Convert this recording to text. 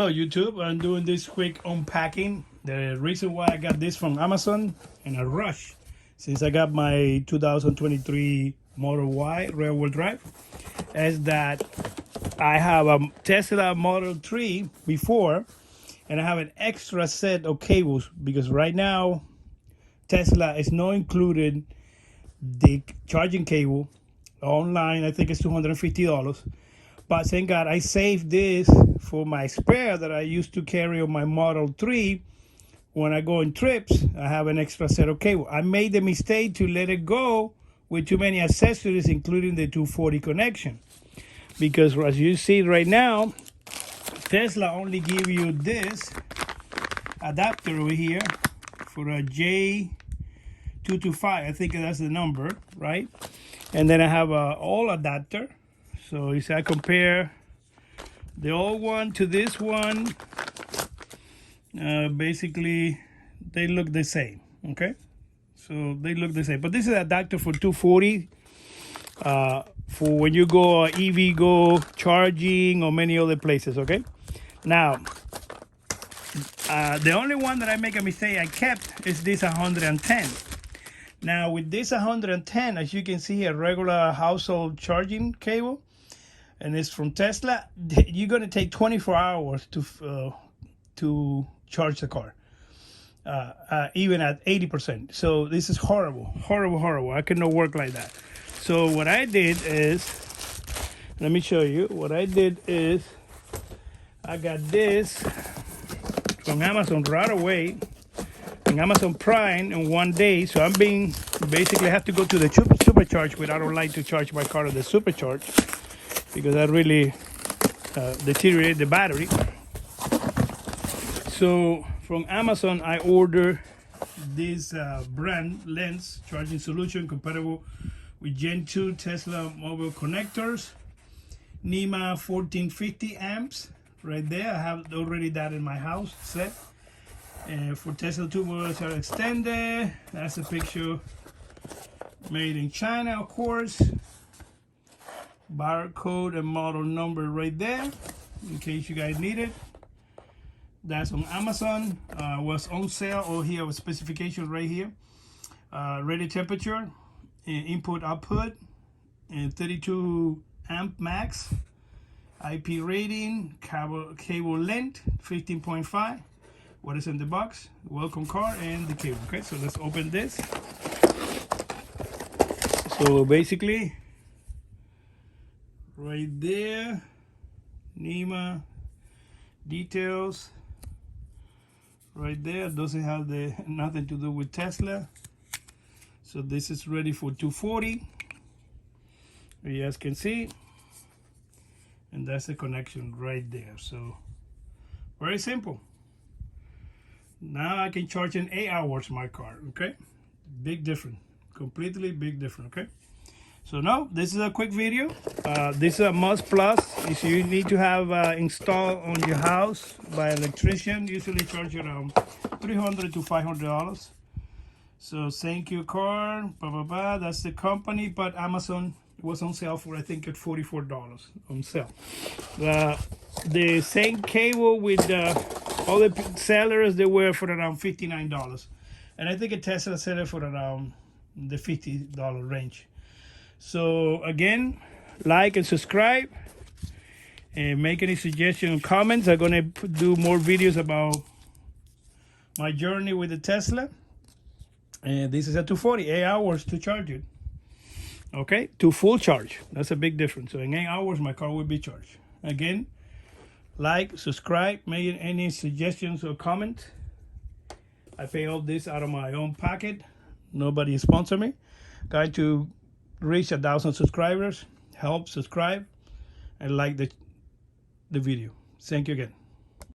Hello YouTube, I'm doing this quick unpacking. The reason why I got this from Amazon in a rush, since I got my 2023 Model Y rear-wheel drive, is that I have a Tesla Model 3 before, and I have an extra set of cables because right now Tesla is not included the charging cable online. I think it's $250. But thank God I saved this for my spare that I used to carry on my Model 3. When I go on trips, I have an extra set of cable. I made the mistake to let it go with too many accessories, including the 240 connection. Because as you see right now, Tesla only give you this adapter over here for a J225. I think that's the number, right? And then I have a all adapter. So if I compare the old one to this one, basically they look the same, okay? So they look the same. But this is an adapter for 240 for when you go EV go charging or many other places, okay? Now, the only one that I make a mistake I kept is this 110. Now with this 110, as you can see, a regular household charging cable, and it's from Tesla, you're going to take 24 hours to charge the car, even at 80%. So this is horrible, horrible, horrible. I cannot work like that. So what I did is, let me show you. What I did is, I got this from Amazon right away, in Amazon Prime in 1 day. So I'm being, basically I have to go to the supercharge, but I don't like to charge my car at the supercharge, because that really deteriorate the battery. So from Amazon, I ordered this brand lens charging solution compatible with Gen 2 Tesla mobile connectors, NEMA 1450 amps. Right there, I have already that in my house set. And for Tesla 2 models are extended. That's a picture made in China, of course. Barcode and model number right there, in case you guys need it. That's on Amazon. Was on sale. Oh, here with specifications right here. Ready temperature, input output, and 32 amp max. IP rating, cable length 15.5. What is in the box? Welcome car and the cable. Okay, so let's open this. So basically, right there, NEMA details. Right there, doesn't have nothing to do with Tesla. So this is ready for 240. You guys can see, and that's the connection right there. So very simple. Now I can charge in 8 hours my car. Okay, big difference, completely big difference. Okay. So no, this is a quick video. This is a must plus. If you need to have installed on your house by an electrician, usually charge around $300 to $500. So thank you car, blah, blah, blah. That's the company, but Amazon was on sale for, I think, at $44 on sale. The same cable with all the sellers, they were for around $59. And I think a Tesla seller for around the $50 range. So again, like and subscribe, and make any suggestions, comments. I'm gonna do more videos about my journey with the Tesla. And this is a 240, 8 hours to charge it. Okay, to full charge. That's a big difference. So in 8 hours, my car will be charged. Again, like, subscribe, make any suggestions or comments. I pay all this out of my own pocket. Nobody sponsor me. Got to reach 1,000 subscribers. Help subscribe and like the video. Thank you again.